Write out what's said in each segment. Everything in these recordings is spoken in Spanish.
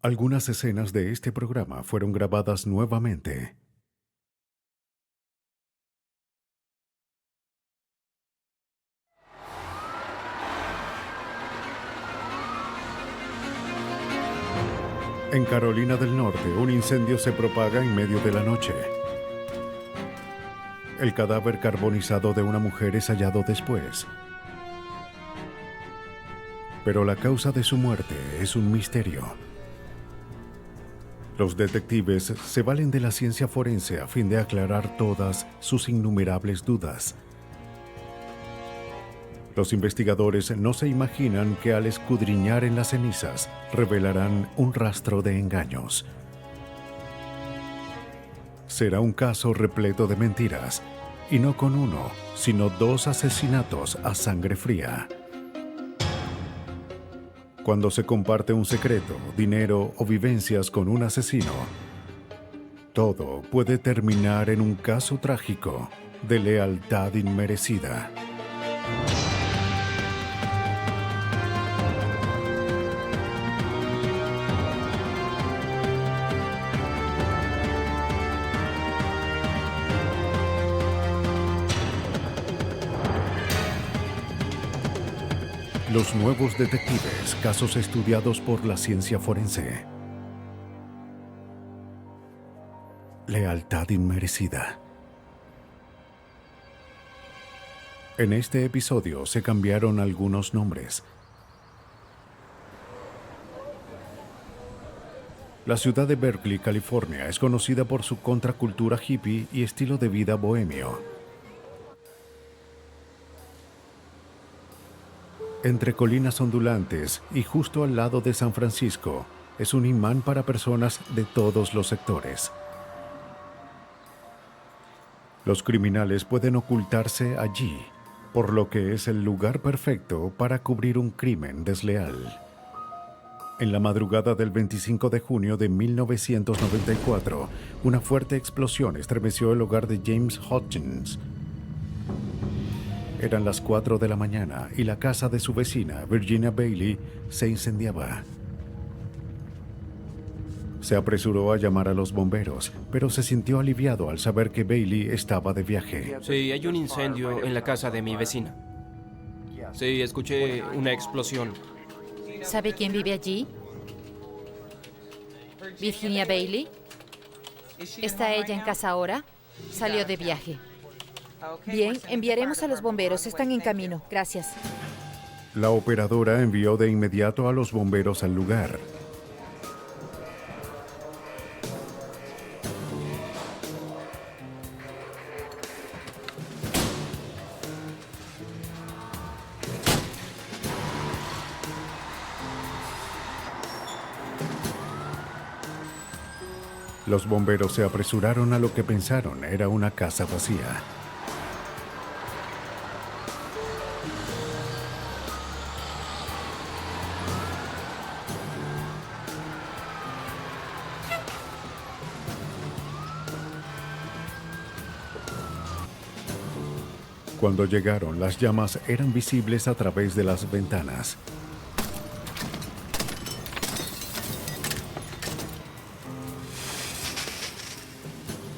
Algunas escenas de este programa fueron grabadas nuevamente. En Carolina del Norte, un incendio se propaga en medio de la noche. El cadáver carbonizado de una mujer es hallado después. Pero la causa de su muerte es un misterio. Los detectives se valen de la ciencia forense a fin de aclarar todas sus innumerables dudas. Los investigadores no se imaginan que al escudriñar en las cenizas revelarán un rastro de engaños. Será un caso repleto de mentiras, y no con uno, sino dos asesinatos a sangre fría. Cuando se comparte un secreto, dinero o vivencias con un asesino, todo puede terminar en un caso trágico de lealtad inmerecida. Los nuevos detectives, casos estudiados por la ciencia forense. Lealtad inmerecida. En este episodio se cambiaron algunos nombres. La ciudad de Berkeley, California, es conocida por su contracultura hippie y estilo de vida bohemio. Entre colinas ondulantes y justo al lado de San Francisco, es un imán para personas de todos los sectores. Los criminales pueden ocultarse allí, por lo que es el lugar perfecto para cubrir un crimen desleal. En la madrugada del 25 de junio de 1994, una fuerte explosión estremeció el hogar de James Hutchins. Eran las 4 de la mañana y la casa de su vecina, Virginia Bailey, se incendiaba. Se apresuró a llamar a los bomberos, pero se sintió aliviado al saber que Bailey estaba de viaje. Sí, hay un incendio en la casa de mi vecina. Sí, escuché una explosión. ¿Sabe quién vive allí? Virginia Bailey. ¿Está ella en casa ahora? Salió de viaje. Bien, enviaremos a los bomberos. Están en camino. Gracias. La operadora envió de inmediato a los bomberos al lugar. Los bomberos se apresuraron a lo que pensaron era una casa vacía. Cuando llegaron, las llamas eran visibles a través de las ventanas.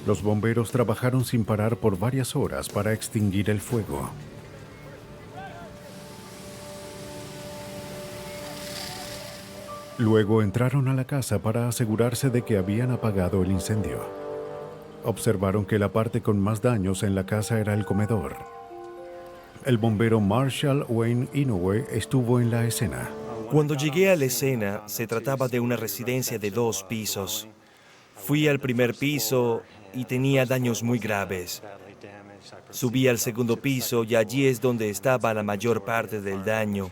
Los bomberos trabajaron sin parar por varias horas para extinguir el fuego. Luego entraron a la casa para asegurarse de que habían apagado el incendio. Observaron que la parte con más daños en la casa era el comedor. El bombero Marshall Wayne Inoue estuvo en la escena. Cuando llegué a la escena, se trataba de una residencia de 2 pisos. Fui al primer piso y tenía daños muy graves. Subí al segundo piso y allí es donde estaba la mayor parte del daño.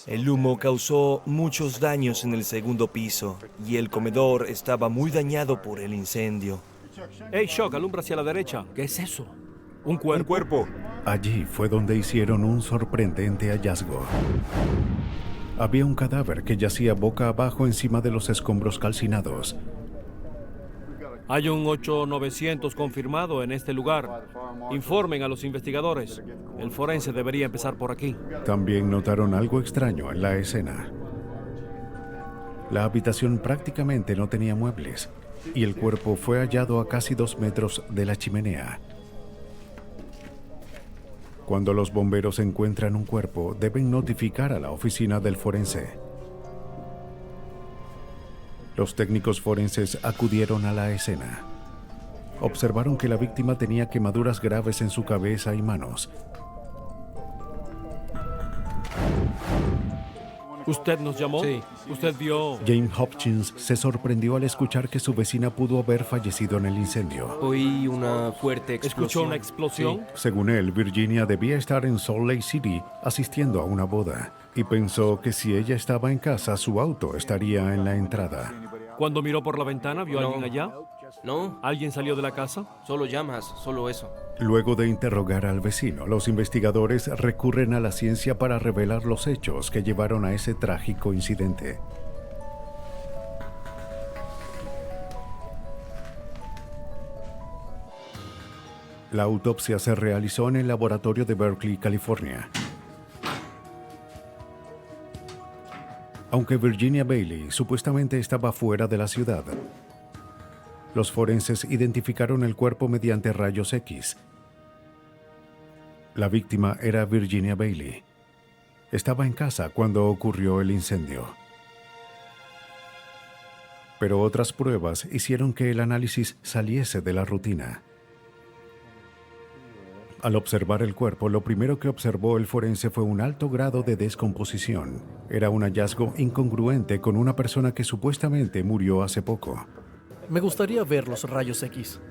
El humo causó muchos daños en el segundo piso y el comedor estaba muy dañado por el incendio. Hey, Shock, alumbra hacia la derecha. ¿Qué es eso? ¿Un cuerpo? Allí fue donde hicieron un sorprendente hallazgo. Había un cadáver que yacía boca abajo encima de los escombros calcinados. Hay un 8900 confirmado en este lugar. Informen a los investigadores. El forense debería empezar por aquí. También notaron algo extraño en la escena. La habitación prácticamente no tenía muebles y el cuerpo fue hallado a casi 2 metros de la chimenea. Cuando los bomberos encuentran un cuerpo, deben notificar a la oficina del forense. Los técnicos forenses acudieron a la escena. Observaron que la víctima tenía quemaduras graves en su cabeza y manos. ¿Usted nos llamó? Sí. ¿Usted vio? Jane Hopkins se sorprendió al escuchar que su vecina pudo haber fallecido en el incendio. Oí una fuerte explosión. ¿Escuchó una explosión? Según él, Virginia debía estar en Salt Lake City asistiendo a una boda y pensó que si ella estaba en casa, su auto estaría en la entrada. Cuando miró por la ventana, ¿vio a No. alguien allá? No, ¿Alguien salió de la casa? solo llamas, solo eso. Luego de interrogar al vecino, los investigadores recurren a la ciencia para revelar los hechos que llevaron a ese trágico incidente. La autopsia se realizó en el laboratorio de Berkeley, California. Aunque Virginia Bailey supuestamente estaba fuera de la ciudad, los forenses identificaron el cuerpo mediante rayos X. La víctima era Virginia Bailey. Estaba en casa cuando ocurrió el incendio. Pero otras pruebas hicieron que el análisis saliese de la rutina. Al observar el cuerpo, lo primero que observó el forense fue un alto grado de descomposición. Era un hallazgo incongruente con una persona que supuestamente murió hace poco. Me gustaría ver los rayos X.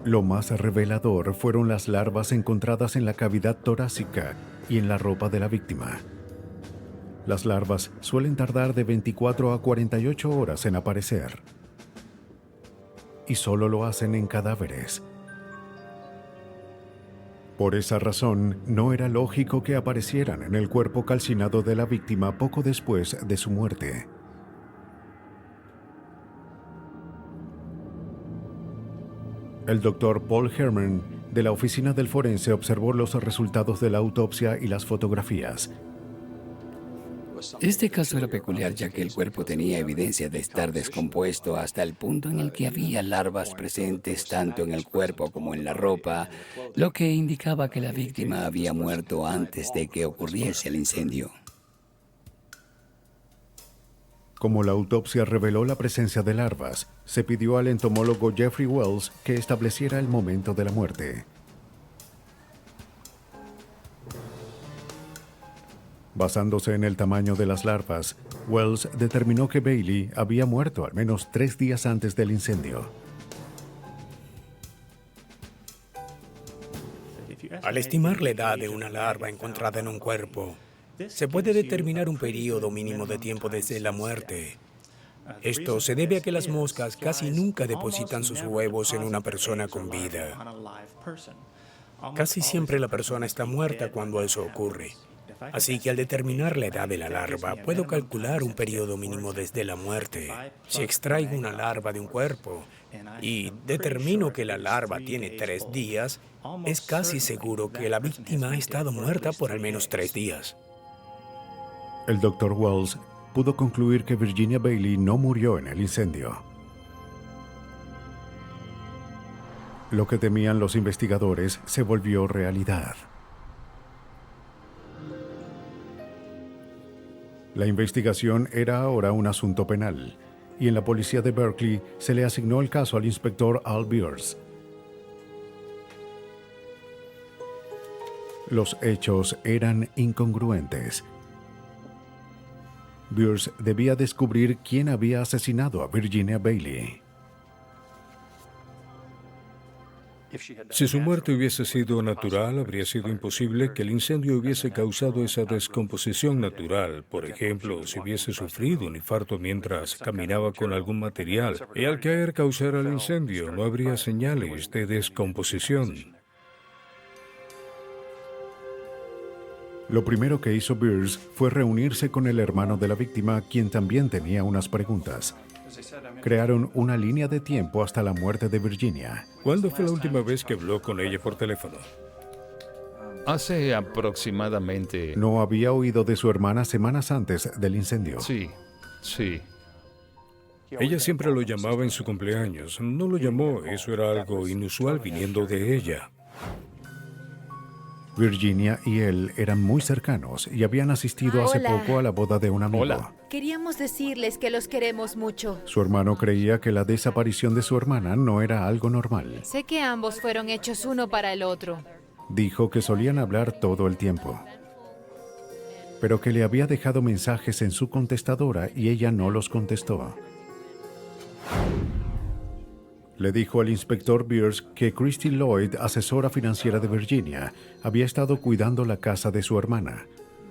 Lo más revelador fueron las larvas encontradas en la cavidad torácica y en la ropa de la víctima. Las larvas suelen tardar de 24 a 48 horas en aparecer. Y solo lo hacen en cadáveres. Por esa razón, no era lógico que aparecieran en el cuerpo calcinado de la víctima poco después de su muerte. El doctor Paul Herman, de la oficina del forense, observó los resultados de la autopsia y las fotografías. Este caso era peculiar ya que el cuerpo tenía evidencia de estar descompuesto hasta el punto en el que había larvas presentes tanto en el cuerpo como en la ropa, lo que indicaba que la víctima había muerto antes de que ocurriese el incendio. Como la autopsia reveló la presencia de larvas, se pidió al entomólogo Jeffrey Wells que estableciera el momento de la muerte. Basándose en el tamaño de las larvas, Wells determinó que Bailey había muerto al menos 3 días antes del incendio. Al estimar la edad de una larva encontrada en un cuerpo, se puede determinar un periodo mínimo de tiempo desde la muerte. Esto se debe a que las moscas casi nunca depositan sus huevos en una persona con vida. Casi siempre la persona está muerta cuando eso ocurre. Así que al determinar la edad de la larva, puedo calcular un periodo mínimo desde la muerte. Si extraigo una larva de un cuerpo y determino que la larva tiene 3 días, es casi seguro que la víctima ha estado muerta por al menos 3 días. El Dr. Wells pudo concluir que Virginia Bailey no murió en el incendio. Lo que temían los investigadores se volvió realidad. La investigación era ahora un asunto penal, y en la policía de Berkeley se le asignó el caso al inspector Al Beers. Los hechos eran incongruentes. Beers debía descubrir quién había asesinado a Virginia Bailey. Si su muerte hubiese sido natural, habría sido imposible que el incendio hubiese causado esa descomposición natural. Por ejemplo, si hubiese sufrido un infarto mientras caminaba con algún material y al caer causara el incendio, no habría señales de descomposición. Lo primero que hizo Beers fue reunirse con el hermano de la víctima, quien también tenía unas preguntas. Crearon una línea de tiempo hasta la muerte de Virginia. ¿Cuándo fue la última vez que habló con ella por teléfono? Hace aproximadamente... No había oído de su hermana semanas antes del incendio. Sí, sí. Ella siempre lo llamaba en su cumpleaños. No lo llamó, eso era algo inusual viniendo de ella. Virginia y él eran muy cercanos y habían asistido hace Hola. poco a la boda de un amigo. Hola. Queríamos decirles que los queremos mucho. Su hermano creía que la desaparición de su hermana no era algo normal. Sé que ambos fueron hechos uno para el otro. Dijo que solían hablar todo el tiempo, pero que le había dejado mensajes en su contestadora y ella no los contestó. Le dijo al inspector Beers que Christy Lloyd, asesora financiera de Virginia, había estado cuidando la casa de su hermana.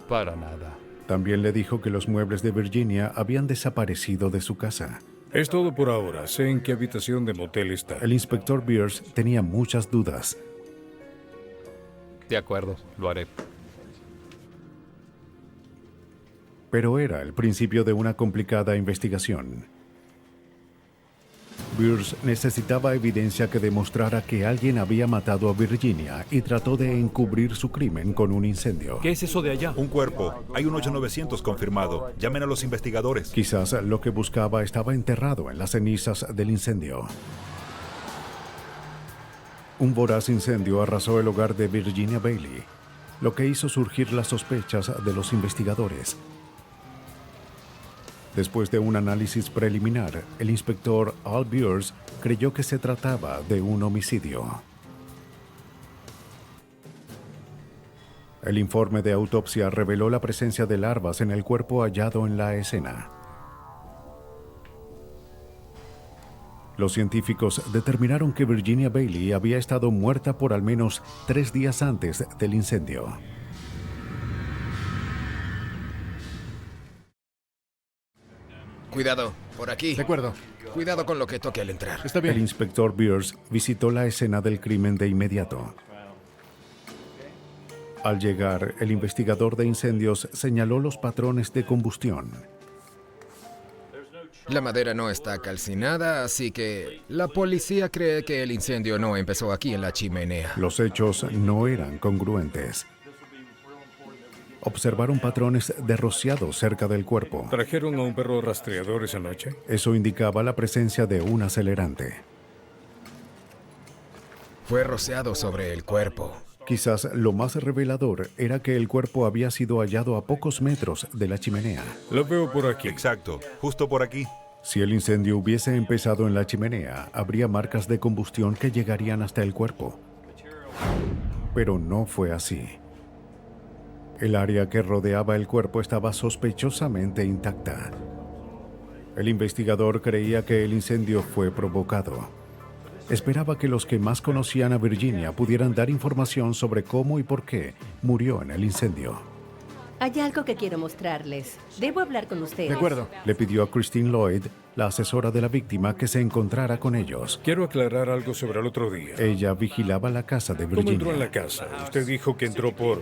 Para nada. También le dijo que los muebles de Virginia habían desaparecido de su casa. Es todo por ahora. Sé en qué habitación de motel está. El inspector Beers tenía muchas dudas. De acuerdo, lo haré. Pero era el principio de una complicada investigación. Beers necesitaba evidencia que demostrara que alguien había matado a Virginia y trató de encubrir su crimen con un incendio. ¿Qué es eso de allá? Un cuerpo. Hay un 8900 confirmado. Llamen a los investigadores. Quizás lo que buscaba estaba enterrado en las cenizas del incendio. Un voraz incendio arrasó el hogar de Virginia Bailey, lo que hizo surgir las sospechas de los investigadores. Después de un análisis preliminar, el inspector Al Beers creyó que se trataba de un homicidio. El informe de autopsia reveló la presencia de larvas en el cuerpo hallado en la escena. Los científicos determinaron que Virginia Bailey había estado muerta por al menos 3 días antes del incendio. Cuidado, por aquí. De acuerdo. Cuidado con lo que toque al entrar. Está bien. El inspector Beers visitó la escena del crimen de inmediato. Al llegar, el investigador de incendios señaló los patrones de combustión. La madera no está calcinada, así que la policía cree que el incendio no empezó aquí en la chimenea. Los hechos no eran congruentes. Observaron patrones de rociado cerca del cuerpo. ¿Trajeron a un perro rastreador esa noche? Eso indicaba la presencia de un acelerante. Fue rociado sobre el cuerpo. Quizás lo más revelador era que el cuerpo había sido hallado a pocos metros de la chimenea. Lo veo por aquí. Exacto, justo por aquí. Si el incendio hubiese empezado en la chimenea, habría marcas de combustión que llegarían hasta el cuerpo. Pero no fue así. El área que rodeaba el cuerpo estaba sospechosamente intacta. El investigador creía que el incendio fue provocado. Esperaba que los que más conocían a Virginia pudieran dar información sobre cómo y por qué murió en el incendio. Hay algo que quiero mostrarles. Debo hablar con ustedes. De acuerdo. Le pidió a Christine Lloyd, la asesora de la víctima, que se encontrara con ellos. Quiero aclarar algo sobre el otro día. Ella vigilaba la casa de Virginia. ¿Cómo entró en la casa? Usted dijo que entró por...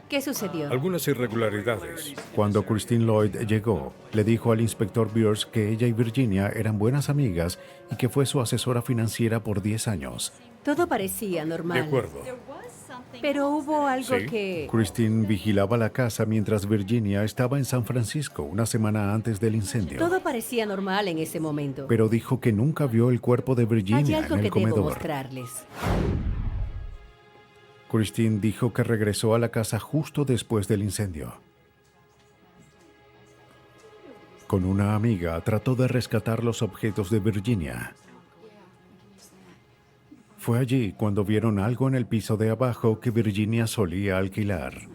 ¿Qué sucedió? algunas irregularidades. Cuando Christine Lloyd llegó, le dijo al inspector Beers que ella y Virginia eran buenas amigas y que fue su asesora financiera por 10 años. Todo parecía normal. De acuerdo. Pero hubo algo que... Christine vigilaba la casa mientras Virginia estaba en San Francisco una semana antes del incendio. Todo parecía normal en ese momento. Pero dijo que nunca vio el cuerpo de Hay Virginia algo en que el debo comedor. mostrarles. Christine dijo que regresó a la casa justo después del incendio. Con una amiga trató de rescatar los objetos de Virginia. Fue allí cuando vieron algo en el piso de abajo que Virginia solía alquilar.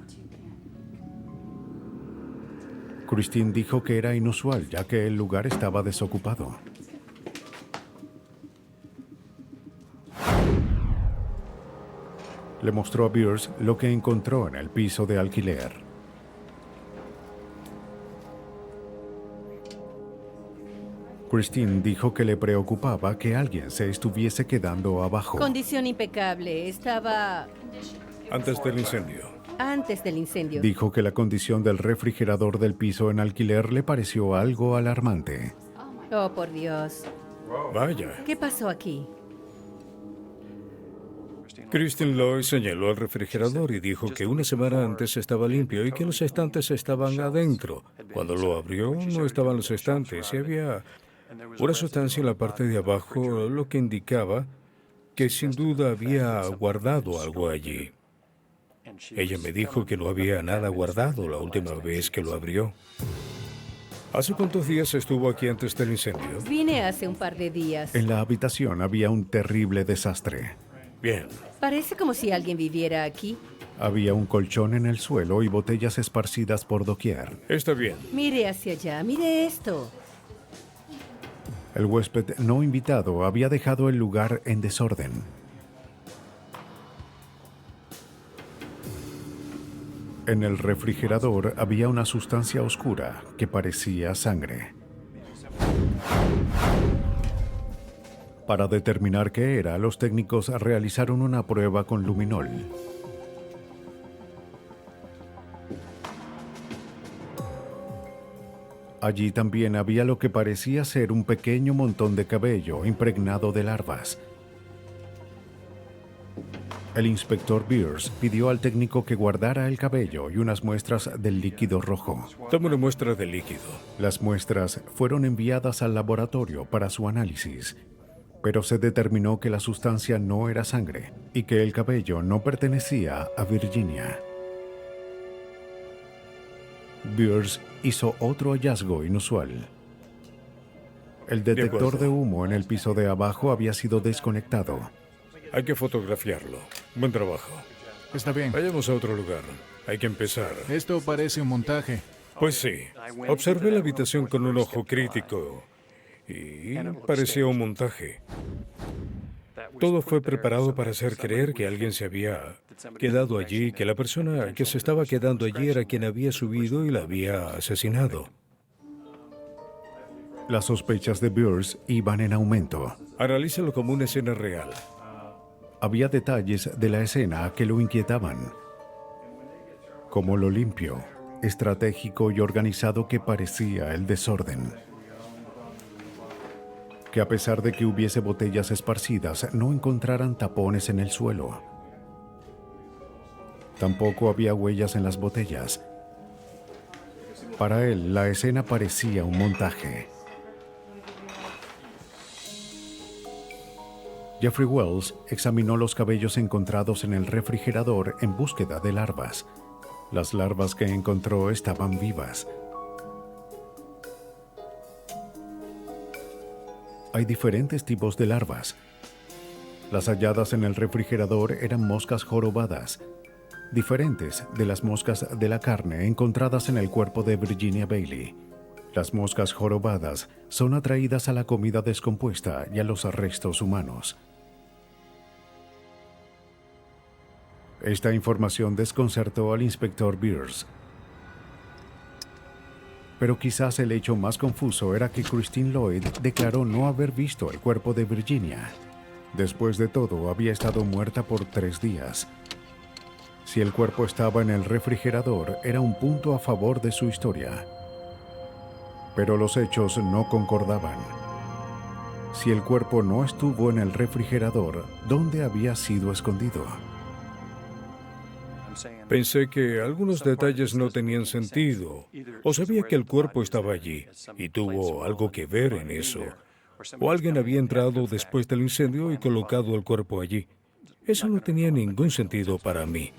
Christine dijo que era inusual ya que el lugar estaba desocupado. Le mostró a Beers lo que encontró en el piso de alquiler. Christine dijo que le preocupaba que alguien se estuviese quedando abajo. Condición impecable. Estaba Antes del incendio. antes del incendio. Dijo que la condición del refrigerador del piso en alquiler le pareció algo alarmante. Oh, por Dios. Vaya. ¿Qué pasó aquí? Christine Lloyd señaló al refrigerador y dijo que una semana antes estaba limpio y que los estantes estaban adentro. Cuando lo abrió, no estaban los estantes y había una sustancia en la parte de abajo, lo que indicaba que sin duda había guardado algo allí. Ella me dijo que no había nada guardado la última vez que lo abrió. ¿Hace cuántos días estuvo aquí antes del incendio? Vine hace un par de días. En la habitación había un terrible desastre. Bien. Parece como si alguien viviera aquí. Había un colchón en el suelo y botellas esparcidas por doquier. Está bien. Mire hacia allá, mire esto. El huésped no invitado había dejado el lugar en desorden. En el refrigerador había una sustancia oscura que parecía sangre. Para determinar qué era, los técnicos realizaron una prueba con luminol. Allí también había lo que parecía ser un pequeño montón de cabello impregnado de larvas. El inspector Beers pidió al técnico que guardara el cabello y unas muestras del líquido rojo. Toma una muestra de líquido. Las muestras fueron enviadas al laboratorio para su análisis, pero se determinó que la sustancia no era sangre y que el cabello no pertenecía a Virginia. Beers hizo otro hallazgo inusual. El detector de humo en el piso de abajo había sido desconectado. Hay que fotografiarlo. Buen trabajo. Está bien. Vayamos a otro lugar. Hay que empezar. Esto parece un montaje. Pues sí. Observé la habitación con un ojo crítico y parecía un montaje. Todo fue preparado para hacer creer que alguien se había quedado allí, que la persona que se estaba quedando allí era quien había subido y la había asesinado. Las sospechas de Beers iban en aumento. Analízalo como una escena real. Había detalles de la escena que lo inquietaban, como lo limpio, estratégico y organizado que parecía el desorden. Que a pesar de que hubiese botellas esparcidas, no encontraran tapones en el suelo. Tampoco había huellas en las botellas. Para él, la escena parecía un montaje. Jeffrey Wells examinó los cabellos encontrados en el refrigerador en búsqueda de larvas. Las larvas que encontró estaban vivas. Hay diferentes tipos de larvas. Las halladas en el refrigerador eran moscas jorobadas, diferentes de las moscas de la carne encontradas en el cuerpo de Virginia Bailey. Las moscas jorobadas son atraídas a la comida descompuesta y a los restos humanos. Esta información desconcertó al inspector Beers. Pero quizás el hecho más confuso era que Christine Lloyd declaró no haber visto el cuerpo de Virginia. Después de todo, había estado muerta por 3 días. Si el cuerpo estaba en el refrigerador, era un punto a favor de su historia. Pero los hechos no concordaban. Si el cuerpo no estuvo en el refrigerador, ¿dónde había sido escondido? Pensé que algunos detalles no tenían sentido, o sabía que el cuerpo estaba allí y tuvo algo que ver en eso, o alguien había entrado después del incendio y colocado el cuerpo allí. Eso no tenía ningún sentido para mí.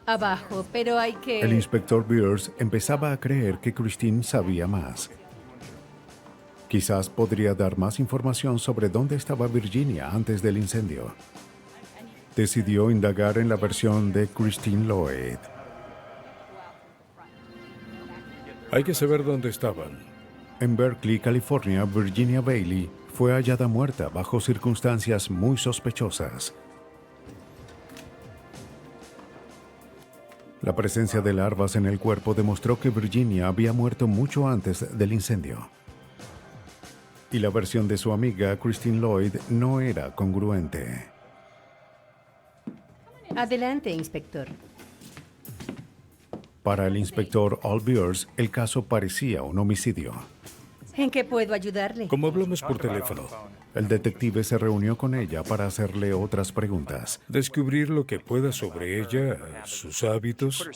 Abajo, pero hay que... El inspector Beers empezaba a creer que Christine sabía más. Quizás podría dar más información sobre dónde estaba Virginia antes del incendio. Decidió indagar en la versión de Christine Lloyd. Hay que saber dónde estaban. En Berkeley, California, Virginia Bailey fue hallada muerta bajo circunstancias muy sospechosas. La presencia de larvas en el cuerpo demostró que Virginia había muerto mucho antes del incendio. Y la versión de su amiga Christine Lloyd no era congruente. Adelante, inspector. Para el inspector Al Beers, el caso parecía un homicidio. ¿En qué puedo ayudarle? Como hablamos por teléfono, El detective se reunió con ella para hacerle otras preguntas. Descubrir lo que pueda sobre ella, sus hábitos.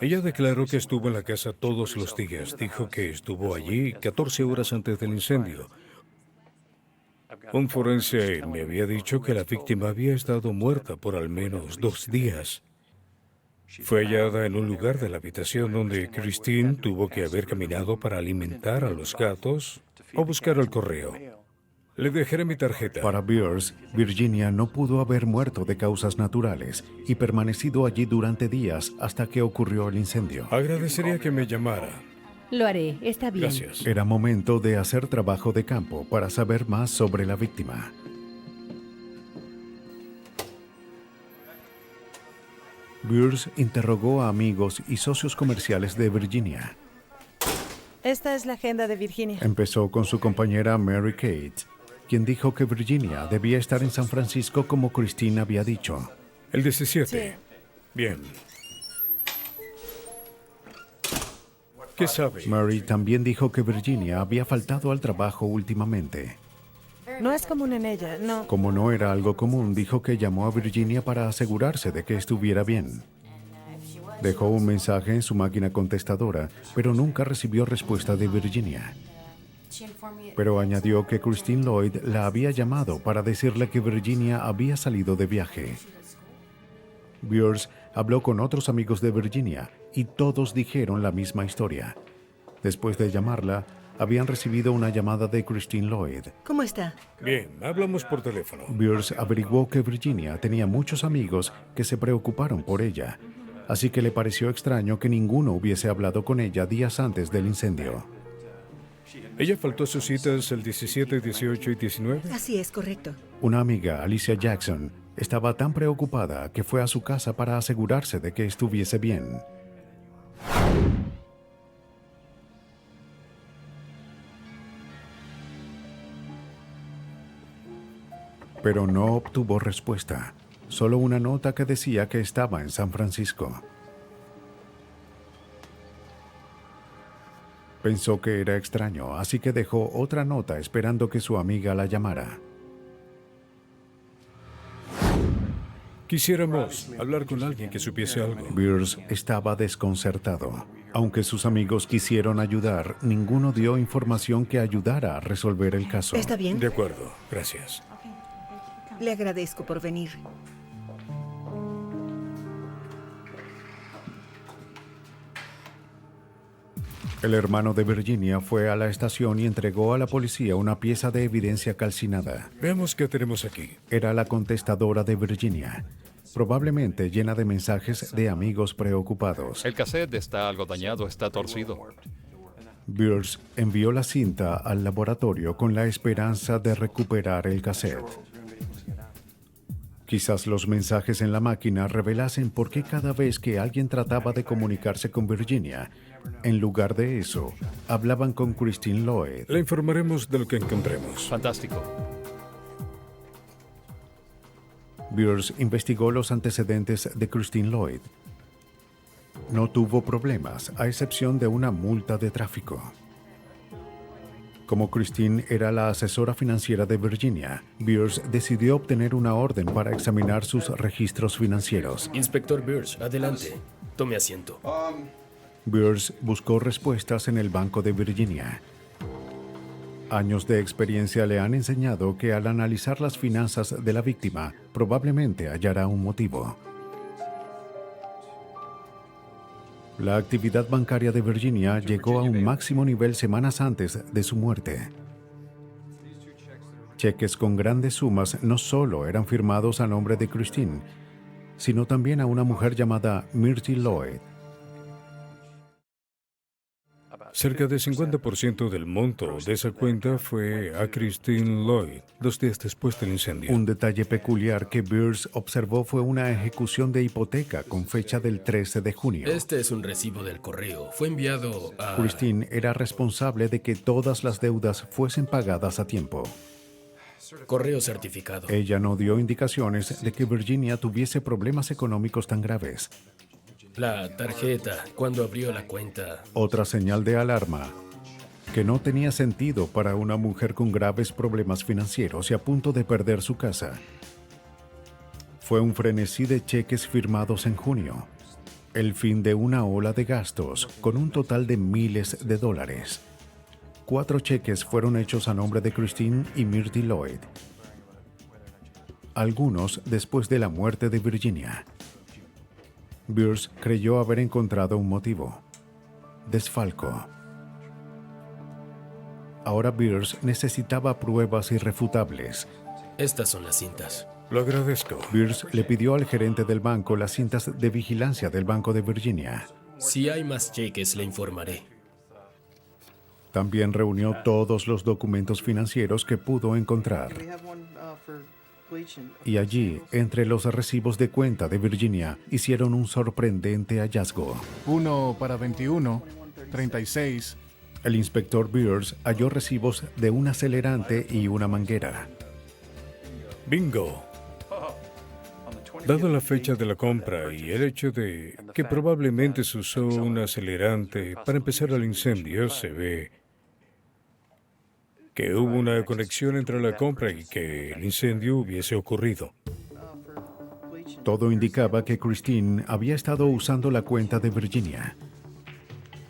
Ella declaró que estuvo en la casa todos los días. Dijo que estuvo allí 14 horas antes del incendio. Un forense me había dicho que la víctima había estado muerta por al menos 2 días. Fue hallada en un lugar de la habitación donde Christine tuvo que haber caminado para alimentar a los gatos o buscar el correo. Le dejaré mi tarjeta. Para Beers, Virginia no pudo haber muerto de causas naturales y permanecido allí durante días hasta que ocurrió el incendio. Agradecería que me llamara. Lo haré, está bien. Gracias. Era momento de hacer trabajo de campo para saber más sobre la víctima. Beers interrogó a amigos y socios comerciales de Virginia. Esta es la agenda de Virginia. Empezó con su compañera Mary Kate, quien dijo que Virginia debía estar en San Francisco como Christine había dicho. El 17. Sí. Bien. ¿Qué sabe? Mary también dijo que Virginia había faltado al trabajo últimamente. No es común en ella, no. Como no era algo común, dijo que llamó a Virginia para asegurarse de que estuviera bien. Dejó un mensaje en su máquina contestadora, pero nunca recibió respuesta de Virginia. Pero añadió que Christine Lloyd la había llamado para decirle que Virginia había salido de viaje. Beers habló con otros amigos de Virginia y todos dijeron la misma historia. Después de llamarla, habían recibido una llamada de Christine Lloyd. ¿Cómo está? Bien, hablamos por teléfono. Beers averiguó que Virginia tenía muchos amigos que se preocuparon por ella, así que le pareció extraño que ninguno hubiese hablado con ella días antes del incendio. ¿Ella faltó a sus citas el 17, 18 y 19? Así es, correcto. Una amiga, Alicia Jackson, estaba tan preocupada que fue a su casa para asegurarse de que estuviese bien. Pero no obtuvo respuesta, solo una nota que decía que estaba en San Francisco. Pensó que era extraño, así que dejó otra nota esperando que su amiga la llamara. Quisiéramos hablar con alguien que supiese algo. Beers estaba desconcertado. Aunque sus amigos quisieron ayudar, ninguno dio información que ayudara a resolver el caso. ¿Está bien? De acuerdo, gracias. Le agradezco por venir. El hermano de Virginia fue a la estación y entregó a la policía una pieza de evidencia calcinada. Veamos qué tenemos aquí. Era la contestadora de Virginia, probablemente llena de mensajes de amigos preocupados. El cassette está algo dañado, está torcido. Beers envió la cinta al laboratorio con la esperanza de recuperar el cassette. Quizás los mensajes en la máquina revelasen por qué cada vez que alguien trataba de comunicarse con Virginia, en lugar de eso, hablaban con Christine Lloyd. Le informaremos de lo que encontremos. Fantástico. Beers investigó los antecedentes de Christine Lloyd. No tuvo problemas, a excepción de una multa de tráfico. Como Christine era la asesora financiera de Virginia, Beers decidió obtener una orden para examinar sus registros financieros. Inspector Beers, adelante. Tome asiento. Beers buscó respuestas en el Banco de Virginia. Años de experiencia le han enseñado que al analizar las finanzas de la víctima, probablemente hallará un motivo. La actividad bancaria de Virginia llegó a un máximo nivel semanas antes de su muerte. Cheques con grandes sumas no solo eran firmados a nombre de Christine, sino también a una mujer llamada Myrtle Lloyd. Cerca del 50% del monto de esa cuenta fue a Christine Lloyd 2 días después del incendio. Un detalle peculiar que Beers observó fue una ejecución de hipoteca con fecha del 13 de junio. Este es un recibo del correo. Fue enviado a... Christine era responsable de que todas las deudas fuesen pagadas a tiempo. Correo certificado. Ella no dio indicaciones de que Virginia tuviese problemas económicos tan graves. La tarjeta, cuando abrió la cuenta. Otra señal de alarma. que no tenía sentido para una mujer con graves problemas financieros y a punto de perder su casa. Fue un frenesí de cheques firmados en junio, el fin de una ola de gastos con un total de miles de dólares. 4 cheques fueron hechos a nombre de Christine y Myrtle Lloyd, algunos después de la muerte de Virginia. Beers creyó haber encontrado un motivo: desfalco. Ahora Beers necesitaba pruebas irrefutables. Estas son las cintas. Lo agradezco. Beers le pidió al gerente del banco las cintas de vigilancia del Banco de Virginia. Si hay más cheques, le informaré. También reunió todos los documentos financieros que pudo encontrar. Y allí, entre los recibos de cuenta de Virginia, hicieron un sorprendente hallazgo. 1 para 21, 36. El inspector Beers halló recibos de un acelerante y una manguera. Bingo. Dada la fecha de la compra y el hecho de que probablemente se usó un acelerante para empezar el incendio, se ve que hubo una conexión entre la compra y que el incendio hubiese ocurrido. Todo indicaba que Christine había estado usando la cuenta de Virginia.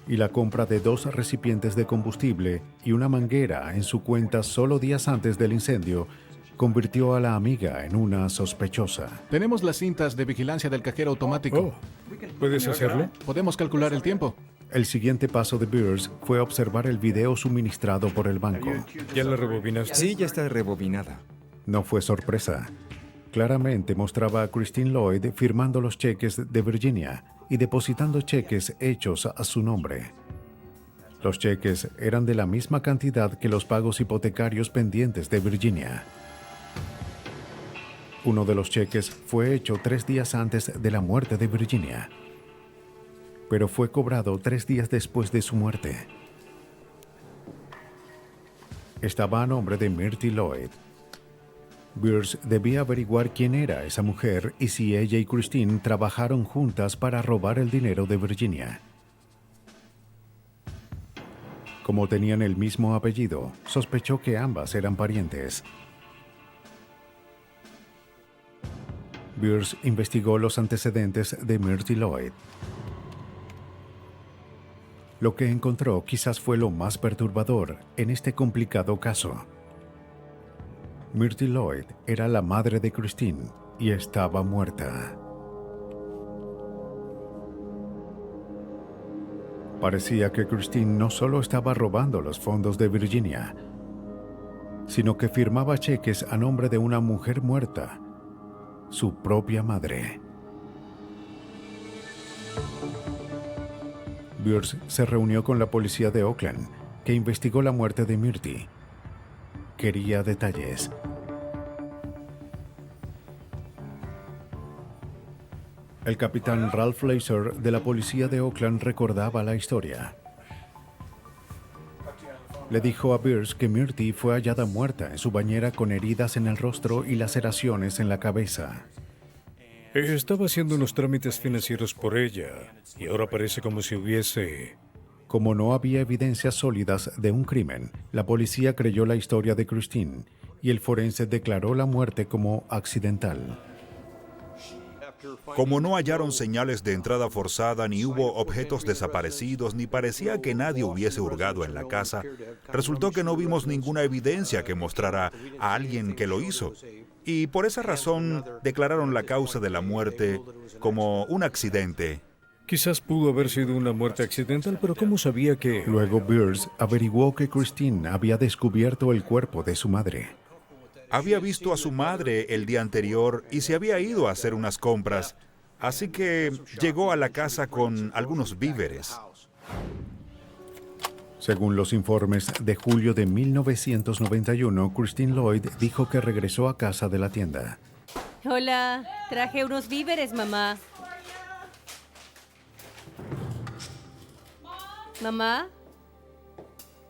Y la compra de 2 recipientes de combustible y una manguera en su cuenta solo días antes del incendio convirtió a la amiga en una sospechosa. Tenemos las cintas de vigilancia del cajero automático. ¿Puedes hacerlo? Podemos calcular el tiempo. El siguiente paso de Beers fue observar el video suministrado por el banco. ¿Ya la rebobinaste? Sí, ya está rebobinada. No fue sorpresa. Claramente mostraba a Christine Lloyd firmando los cheques de Virginia y depositando cheques hechos a su nombre. Los cheques eran de la misma cantidad que los pagos hipotecarios pendientes de Virginia. Uno de los cheques fue hecho 3 días antes de la muerte de Virginia, pero fue cobrado 3 días después de su muerte. Estaba a nombre de Myrtle Lloyd. Beers debía averiguar quién era esa mujer y si ella y Christine trabajaron juntas para robar el dinero de Virginia. Como tenían el mismo apellido, sospechó que ambas eran parientes. Beers investigó los antecedentes de Myrtle Lloyd. Lo que encontró quizás fue lo más perturbador en este complicado caso. Myrtle Lloyd era la madre de Christine y estaba muerta. Parecía que Christine no solo estaba robando los fondos de Virginia, sino que firmaba cheques a nombre de una mujer muerta, su propia madre. Beers se reunió con la policía de Oakland, que investigó la muerte de Myrtle. Quería detalles. El capitán Ralph Laser de la policía de Oakland recordaba la historia. Le dijo a Beers que Myrtle fue hallada muerta en su bañera con heridas en el rostro y laceraciones en la cabeza. Estaba haciendo unos trámites financieros por ella y ahora parece como si hubiese... Como no había evidencias sólidas de un crimen, la policía creyó la historia de Christine y el forense declaró la muerte como accidental. Como no hallaron señales de entrada forzada, ni hubo objetos desaparecidos, ni parecía que nadie hubiese hurgado en la casa, resultó que no vimos ninguna evidencia que mostrara a alguien que lo hizo. Y por esa razón declararon la causa de la muerte como un accidente. Quizás pudo haber sido una muerte accidental, pero ¿cómo sabía que...? Luego Beers averiguó que Christine había descubierto el cuerpo de su madre. Había visto a su madre el día anterior y se había ido a hacer unas compras, así que llegó a la casa con algunos víveres. Según los informes de julio de 1991, Christine Lloyd dijo que regresó a casa de la tienda. Hola, traje unos víveres, mamá. ¿Mamá?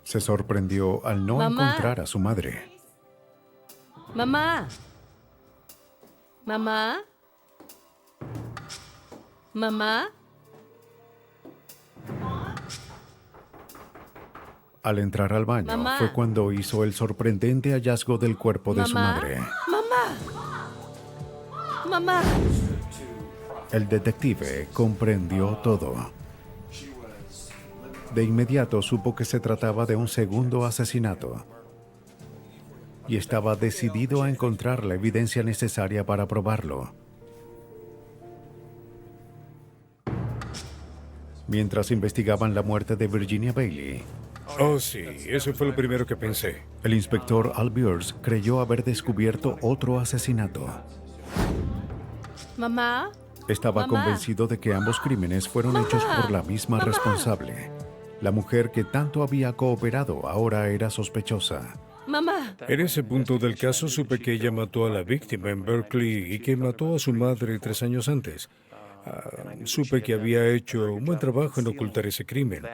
Se sorprendió al no Mamá. encontrar a su madre. Mamá. Mamá. Mamá. Al entrar al baño Mamá. fue cuando hizo el sorprendente hallazgo del cuerpo de su ¿Mamá? madre. ¡Mamá! ¡Mamá! El detective comprendió todo. De inmediato supo que se trataba de un segundo asesinato y estaba decidido a encontrar la evidencia necesaria para probarlo. Mientras investigaban la muerte de Virginia Bailey, Oh, sí, eso fue lo primero que pensé. el inspector Al Beers creyó haber descubierto otro asesinato. ¿Mamá? Estaba Mamá. convencido de que ambos crímenes fueron Mamá. hechos por la misma Mamá. responsable. La mujer que tanto había cooperado ahora era sospechosa. ¡Mamá! En ese punto del caso supe que ella mató a la víctima en Berkeley y que mató a su madre 3 años antes. Supe que había hecho un buen trabajo en ocultar ese crimen,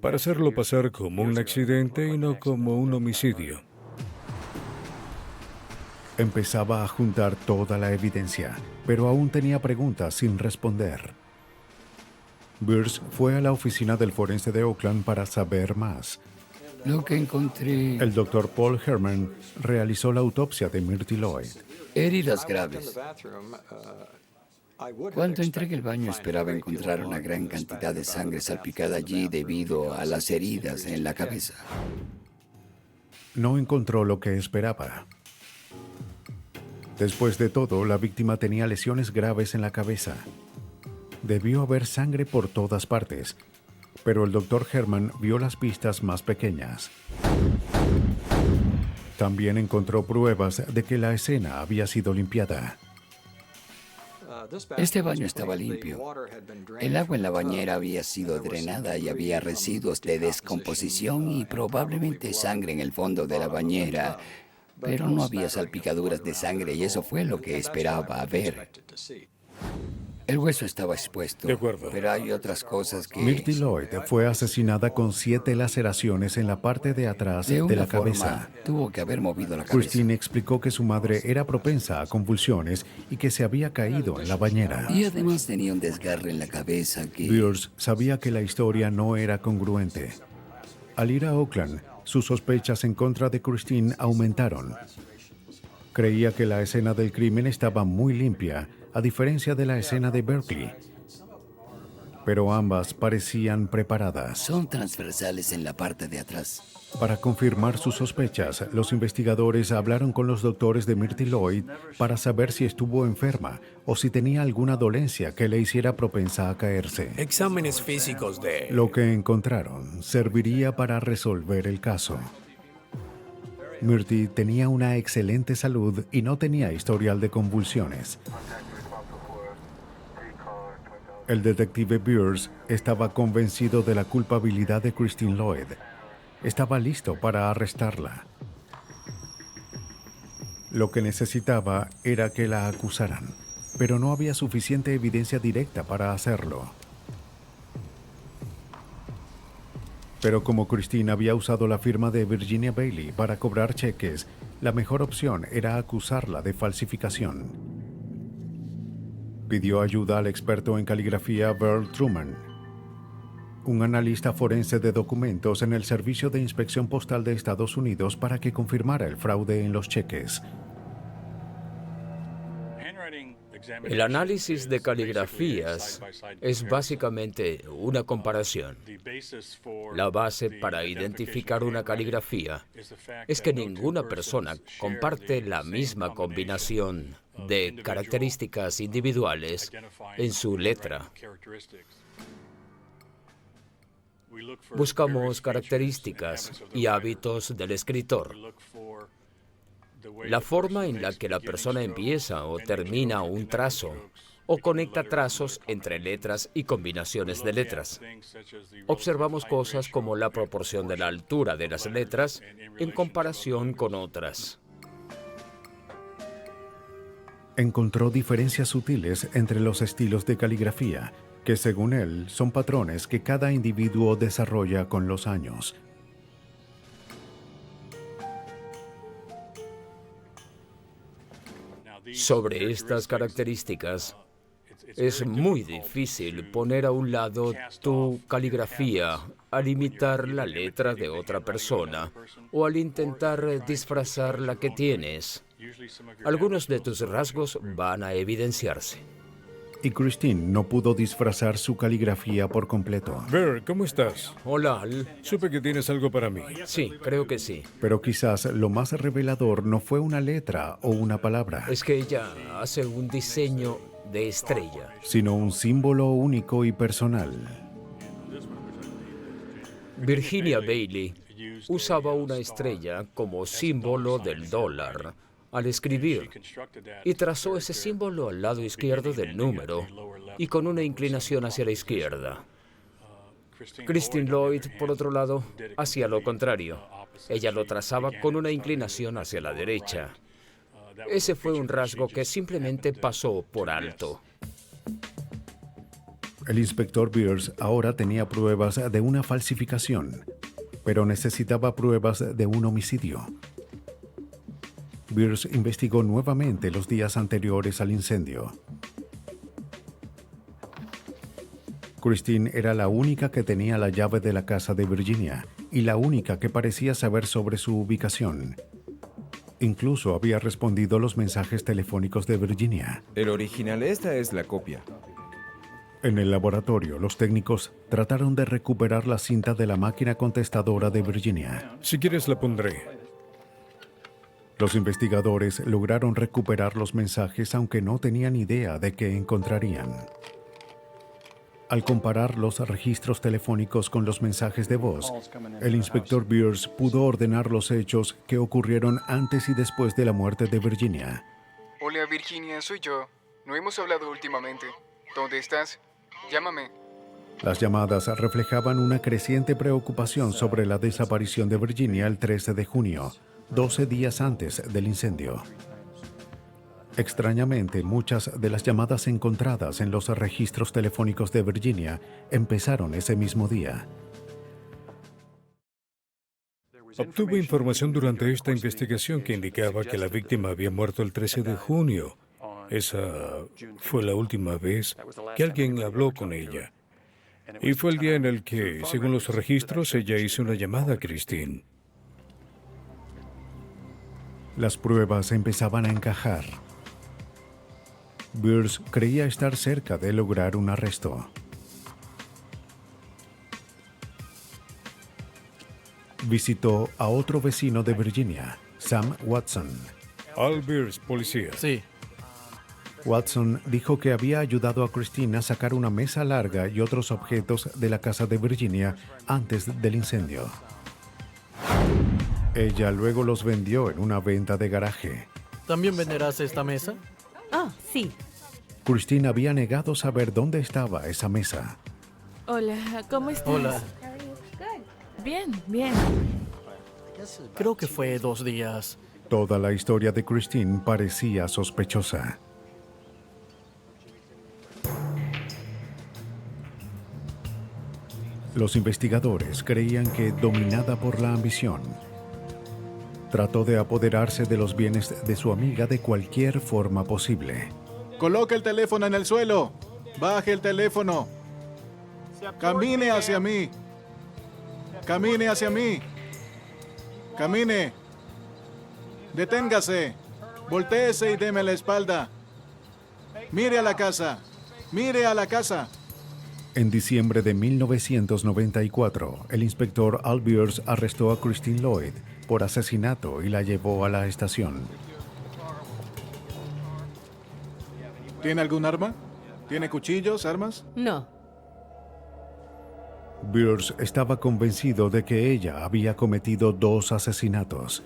para hacerlo pasar como un accidente y no como un homicidio. Empezaba a juntar toda la evidencia, pero aún tenía preguntas sin responder. Beers fue a la oficina del forense de Oakland para saber más. Lo que encontré... El doctor Paul Herman realizó la autopsia de Myrtle Lloyd. Heridas graves. Cuando entré en el baño esperaba encontrar una gran cantidad de sangre salpicada allí debido a las heridas en la cabeza. No encontró lo que esperaba. Después de todo, la víctima tenía lesiones graves en la cabeza. Debió haber sangre por todas partes, pero el doctor Herman vio las pistas más pequeñas. También encontró pruebas de que la escena había sido limpiada. Este baño estaba limpio. El agua en la bañera había sido drenada y había residuos de descomposición y probablemente sangre en el fondo de la bañera, pero no había salpicaduras de sangre y eso fue lo que esperaba ver. El hueso estaba expuesto, De acuerdo. pero hay otras cosas que... Myrtle Lloyd fue asesinada con 7 laceraciones en la parte de atrás De de una la forma, cabeza. tuvo que haber movido la cabeza. Christine explicó que su madre era propensa a convulsiones y que se había caído en la bañera. Y además tenía un desgarre en la cabeza que... Beers sabía que la historia no era congruente. Al ir a Oakland, sus sospechas en contra de Christine aumentaron. Creía que la escena del crimen estaba muy limpia, a diferencia de la escena de Berkeley. Pero ambas parecían preparadas. Son transversales en la parte de atrás. Para confirmar sus sospechas, los investigadores hablaron con los doctores de Myrtle Lloyd para saber si estuvo enferma o si tenía alguna dolencia que le hiciera propensa a caerse. Exámenes físicos de... Lo que encontraron serviría para resolver el caso. Myrtle tenía una excelente salud y no tenía historial de convulsiones. El detective Beers estaba convencido de la culpabilidad de Christine Lloyd. Estaba listo para arrestarla. Lo que necesitaba era que la acusaran, pero no había suficiente evidencia directa para hacerlo. Pero como Christine había usado la firma de Virginia Bailey para cobrar cheques, la mejor opción era acusarla de falsificación. Pidió ayuda al experto en caligrafía Burl Truman, un analista forense de documentos en el Servicio de Inspección Postal de Estados Unidos, para que confirmara el fraude en los cheques. El análisis de caligrafías es básicamente una comparación. La base para identificar una caligrafía es que ninguna persona comparte la misma combinación de características individuales en su letra. Buscamos características y hábitos del escritor. La forma en la que la persona empieza o termina un trazo, o conecta trazos entre letras y combinaciones de letras. Observamos cosas como la proporción de la altura de las letras en comparación con otras. Encontró diferencias sutiles entre los estilos de caligrafía, que según él son patrones que cada individuo desarrolla con los años. Sobre estas características, Es muy difícil poner a un lado tu caligrafía al imitar la letra de otra persona o al intentar disfrazar la que tienes. Algunos de tus rasgos van a evidenciarse. Y Christine no pudo disfrazar su caligrafía por completo. Bear, ¿cómo estás? Hola, Al. Supe que tienes algo para mí. Sí, creo que sí. Pero quizás lo más revelador no fue una letra o una palabra. Es que ella hace un diseño de estrella, sino un símbolo único y personal. Virginia Bailey usaba una estrella como símbolo del dólar al escribir y trazó ese símbolo al lado izquierdo del número y con una inclinación hacia la izquierda. Christine Lloyd, por otro lado, hacía lo contrario. Ella lo trazaba con una inclinación hacia la derecha. Ese fue un rasgo que simplemente pasó por alto. El inspector Beers ahora tenía pruebas de una falsificación, pero necesitaba pruebas de un homicidio. Beers investigó nuevamente los días anteriores al incendio. Christine era la única que tenía la llave de la casa de Virginia y la única que parecía saber sobre su ubicación. Incluso había respondido los mensajes telefónicos de Virginia. El original, esta es la copia. En el laboratorio, los técnicos trataron de recuperar la cinta de la máquina contestadora de Virginia. Si quieres la pondré. Los investigadores lograron recuperar los mensajes aunque no tenían idea de qué encontrarían. Al comparar los registros telefónicos con los mensajes de voz, el inspector Beers pudo ordenar los hechos que ocurrieron antes y después de la muerte de Virginia. Hola Virginia, soy yo. No hemos hablado últimamente. ¿Dónde estás? Llámame. Las llamadas reflejaban una creciente preocupación sobre la desaparición de Virginia el 13 de junio, 12 días antes del incendio. Extrañamente, muchas de las llamadas encontradas en los registros telefónicos de Virginia empezaron ese mismo día. Obtuve información durante esta investigación que indicaba que la víctima había muerto el 13 de junio. Esa fue la última vez que alguien habló con ella. Y fue el día en el que, según los registros, ella hizo una llamada a Christine. Las pruebas empezaban a encajar. Beers creía estar cerca de lograr un arresto. Visitó a otro vecino de Virginia, Sam Watson. Al Beers, policía. Sí. Watson dijo que había ayudado a Christine a sacar una mesa larga y otros objetos de la casa de Virginia antes del incendio. Ella luego los vendió en una venta de garaje. ¿También venderás esta mesa? Oh, sí. Christine había negado saber dónde estaba esa mesa. Hola, ¿cómo estás? Hola. Bien, bien. Creo que fue 2 días. Toda la historia de Christine parecía sospechosa. Los investigadores creían que, dominada por la ambición, trató de apoderarse de los bienes de su amiga de cualquier forma posible. Coloque el teléfono en el suelo. Baje el teléfono. Camine hacia mí. Camine hacia mí. Camine. Deténgase. Voltéese y deme la espalda. Mire a la casa. Mire a la casa. En diciembre de 1994, el inspector Al Beers arrestó a Christine Lloyd por asesinato y la llevó a la estación. ¿Tiene algún arma? ¿Tiene cuchillos, armas? No. Beers estaba convencido de que ella había cometido 2 asesinatos.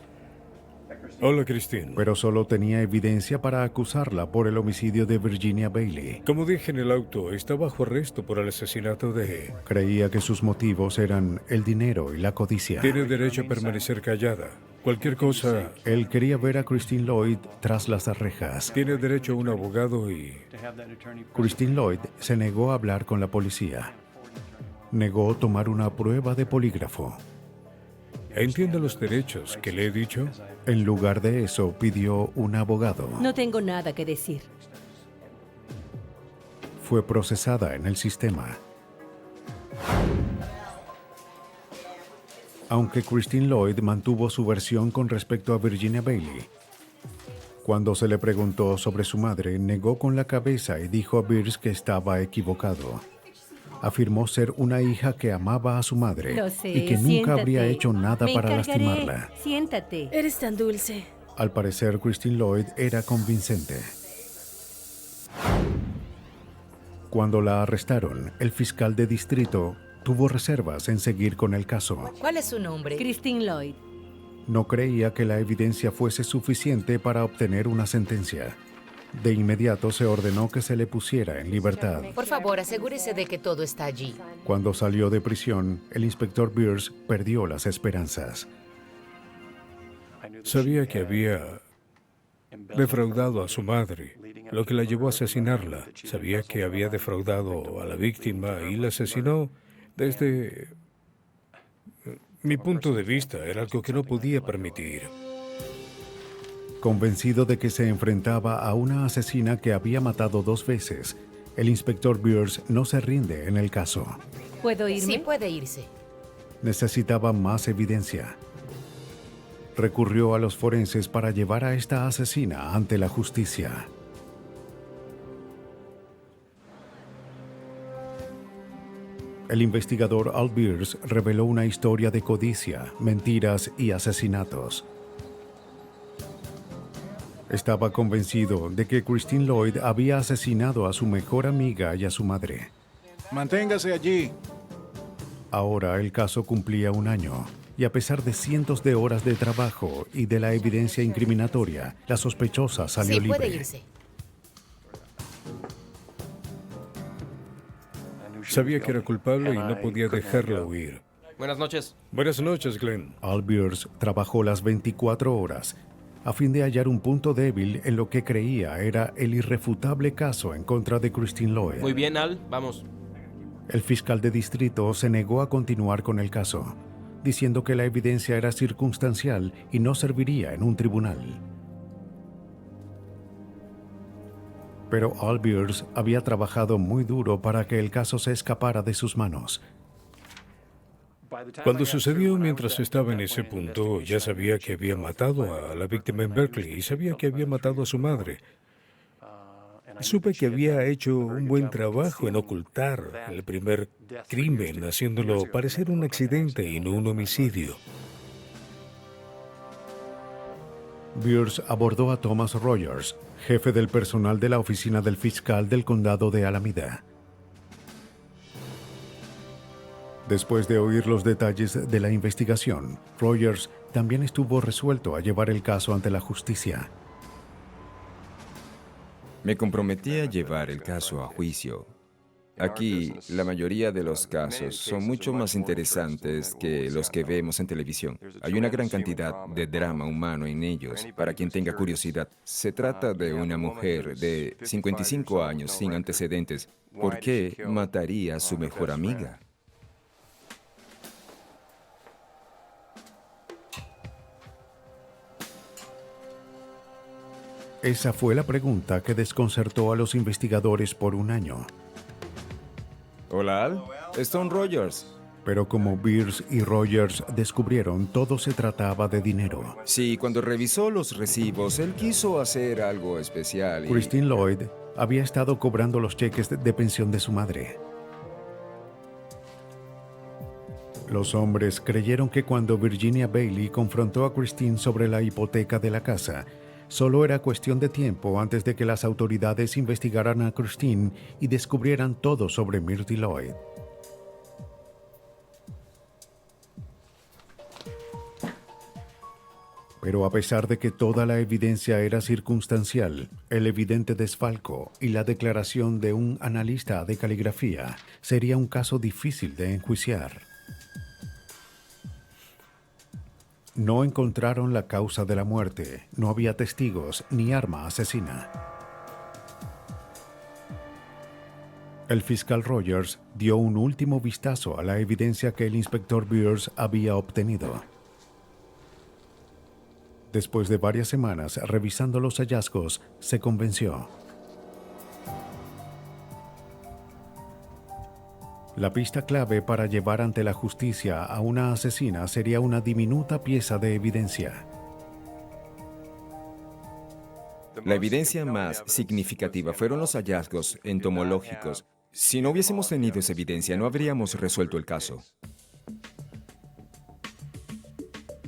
Hola, Christine. Pero solo tenía evidencia para acusarla por el homicidio de Virginia Bailey. Como dije en el auto, está bajo arresto por el asesinato de... Creía que sus motivos eran el dinero y la codicia. Tiene derecho a permanecer callada. Cualquier cosa... Él quería ver a Christine Lloyd tras las rejas. Tiene derecho a un abogado y... Christine Lloyd se negó a hablar con la policía. Negó tomar una prueba de polígrafo. ¿Entiende los derechos que le he dicho? En lugar de eso, pidió un abogado. No tengo nada que decir. fue procesada en el sistema. Aunque Christine Lloyd mantuvo su versión con respecto a Virginia Bailey, cuando se le preguntó sobre su madre, negó con la cabeza y dijo a Beers que estaba equivocado. Afirmó ser una hija que amaba a su madre Lo sé, y que nunca siéntate. habría hecho nada Me para encargaré. lastimarla. Siéntate. Eres tan dulce. Al parecer, Christine Lloyd era convincente. Cuando la arrestaron, el fiscal de distrito tuvo reservas en seguir con el caso. ¿Cuál es su nombre? Christine Lloyd. No creía que la evidencia fuese suficiente para obtener una sentencia. De inmediato se ordenó que se le pusiera en libertad. Por favor, asegúrese de que todo está allí. Cuando salió de prisión, el inspector Beers perdió las esperanzas. Sabía que había defraudado a su madre, lo que la llevó a asesinarla. Sabía que había defraudado a la víctima y la asesinó. Desde mi punto de vista, era algo que no podía permitir. Convencido de que se enfrentaba a una asesina que había matado 2 veces, el inspector Beers no se rinde en el caso. ¿Puedo irme? Sí, puede irse. Necesitaba más evidencia. Recurrió a los forenses para llevar a esta asesina ante la justicia. El investigador Al Beers reveló una historia de codicia, mentiras y asesinatos. Estaba convencido de que Christine Lloyd había asesinado a su mejor amiga y a su madre. Manténgase allí. Ahora el caso cumplía 1 año, y a pesar de cientos de horas de trabajo y de la evidencia incriminatoria, la sospechosa salió libre. Puede irse. Sabía que era culpable y no podía dejarla huir. Buenas noches. Buenas noches, Glenn. Al Beers trabajó las 24 horas a fin de hallar un punto débil en lo que creía era el irrefutable caso en contra de Christine Lloyd. Muy bien, Al, vamos. El fiscal de distrito se negó a continuar con el caso, diciendo que la evidencia era circunstancial y no serviría en un tribunal. Pero Al Beers había trabajado muy duro para que el caso se escapara de sus manos. Cuando sucedió mientras estaba en ese punto, ya sabía que había matado a la víctima en Berkeley y sabía que había matado a su madre. Supe que había hecho un buen trabajo en ocultar el primer crimen, haciéndolo parecer un accidente y no un homicidio. Beers abordó a Thomas Rogers, jefe del personal de la oficina del fiscal del condado de Alameda. Después de oír los detalles de la investigación, Rogers también estuvo resuelto a llevar el caso ante la justicia. Me comprometí a llevar el caso a juicio. Aquí, la mayoría de los casos son mucho más interesantes que los que vemos en televisión. Hay una gran cantidad de drama humano en ellos, para quien tenga curiosidad. Se trata de una mujer de 55 años sin antecedentes. ¿Por qué mataría a su mejor amiga? Esa fue la pregunta que desconcertó a los investigadores por 1 año. Hola, Al. Stone Rogers. Pero como Beers y Rogers descubrieron, todo se trataba de dinero. Sí, cuando revisó los recibos, él quiso hacer algo especial. Christine Lloyd había estado cobrando los cheques de pensión de su madre. Los hombres creyeron que cuando Virginia Bailey confrontó a Christine sobre la hipoteca de la casa, solo era cuestión de tiempo antes de que las autoridades investigaran a Christine y descubrieran todo sobre Myrtle Lloyd. Pero a pesar de que toda la evidencia era circunstancial, el evidente desfalco y la declaración de un analista de caligrafía sería un caso difícil de enjuiciar. No encontraron la causa de la muerte, no había testigos ni arma asesina. El fiscal Rogers dio un último vistazo a la evidencia que el inspector Beers había obtenido. Después de varias semanas revisando los hallazgos, se convenció. La pista clave para llevar ante la justicia a una asesina sería una diminuta pieza de evidencia. La evidencia más significativa fueron los hallazgos entomológicos. Si no hubiésemos tenido esa evidencia, no habríamos resuelto el caso.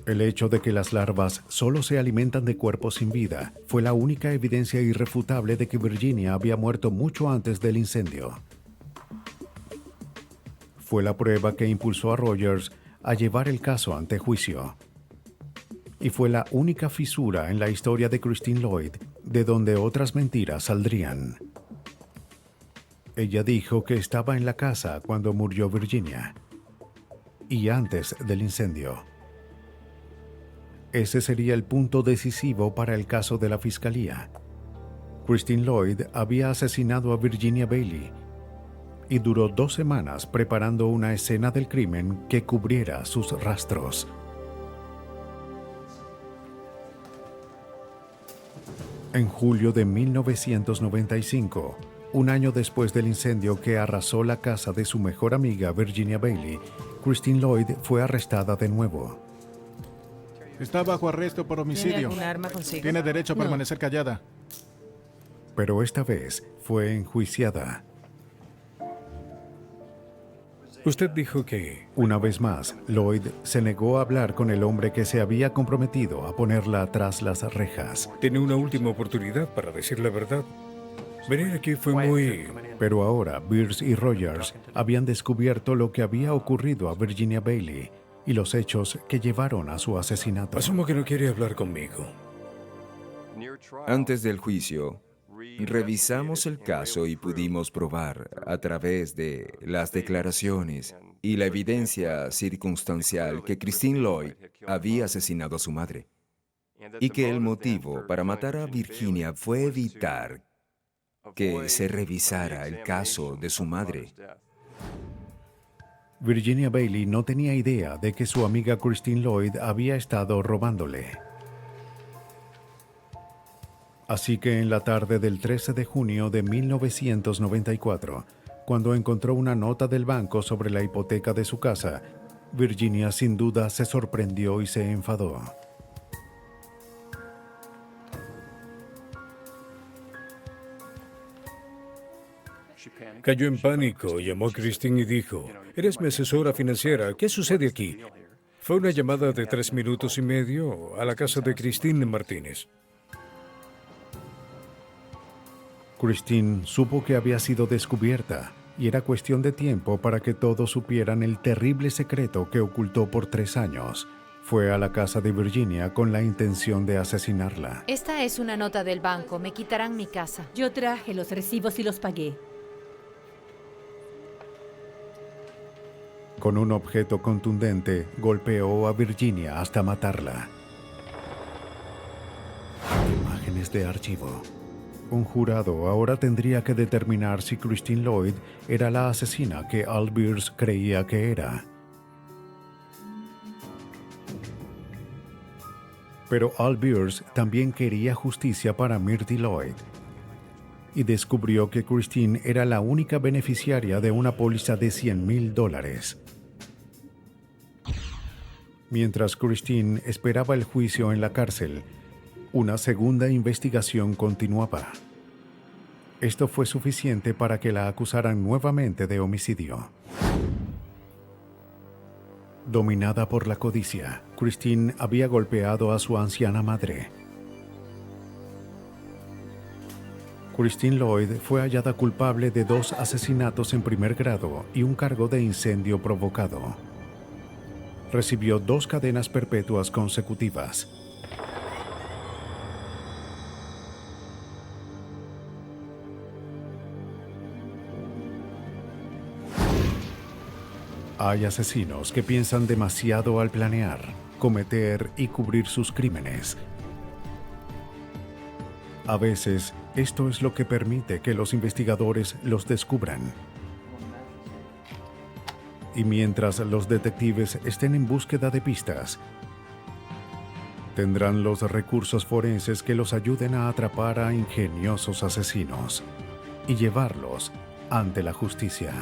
El hecho de que las larvas solo se alimentan de cuerpos sin vida fue la única evidencia irrefutable de que Virginia había muerto mucho antes del incendio. Fue la prueba que impulsó a Rogers a llevar el caso ante juicio. Y fue la única fisura en la historia de Christine Lloyd de donde otras mentiras saldrían. Ella dijo que estaba en la casa cuando murió Virginia y antes del incendio. Ese sería el punto decisivo para el caso de la fiscalía. Christine Lloyd había asesinado a Virginia Bailey y duró 2 semanas preparando una escena del crimen que cubriera sus rastros. En julio de 1995, un año después del incendio que arrasó la casa de su mejor amiga Virginia Bailey, Christine Lloyd fue arrestada de nuevo. Está bajo arresto por homicidio. ¿Tiene algún arma consigo? Tiene derecho a permanecer callada. Pero esta vez fue enjuiciada. Usted dijo que... Una vez más, Lloyd se negó a hablar con el hombre que se había comprometido a ponerla tras las rejas. Tiene una última oportunidad para decir la verdad. Venir aquí fue muy... Pero ahora, Beers y Rogers habían descubierto lo que había ocurrido a Virginia Bailey y los hechos que llevaron a su asesinato. Asumo que no quiere hablar conmigo. Antes del juicio, revisamos el caso y pudimos probar, a través de las declaraciones y la evidencia circunstancial, que Christine Lloyd había asesinado a su madre. Y que el motivo para matar a Virginia fue evitar que se revisara el caso de su madre. Virginia Bailey no tenía idea de que su amiga Christine Lloyd había estado robándole. Así que en la tarde del 13 de junio de 1994, cuando encontró una nota del banco sobre la hipoteca de su casa, Virginia sin duda se sorprendió y se enfadó. Cayó en pánico, llamó a Christine y dijo, «Eres mi asesora financiera, ¿qué sucede aquí?» Fue una llamada de 3 minutos y medio a la casa de Christine Martínez. Christine supo que había sido descubierta y era cuestión de tiempo para que todos supieran el terrible secreto que ocultó por 3 años. Fue a la casa de Virginia con la intención de asesinarla. Esta es una nota del banco. Me quitarán mi casa. Yo traje los recibos y los pagué. Con un objeto contundente, golpeó a Virginia hasta matarla. Imágenes de archivo. Un jurado ahora tendría que determinar si Christine Lloyd era la asesina que Al Beers creía que era. Pero Al Beers también quería justicia para Myrtle Lloyd y descubrió que Christine era la única beneficiaria de una póliza de $100,000. Mientras Christine esperaba el juicio en la cárcel, una segunda investigación continuaba. Esto fue suficiente para que la acusaran nuevamente de homicidio. Dominada por la codicia, Christine había golpeado a su anciana madre. Christine Lloyd fue hallada culpable de 2 asesinatos en primer grado y un cargo de incendio provocado. Recibió 2 cadenas perpetuas consecutivas. Hay asesinos que piensan demasiado al planear, cometer y cubrir sus crímenes. A veces, esto es lo que permite que los investigadores los descubran. Y mientras los detectives estén en búsqueda de pistas, tendrán los recursos forenses que los ayuden a atrapar a ingeniosos asesinos y llevarlos ante la justicia.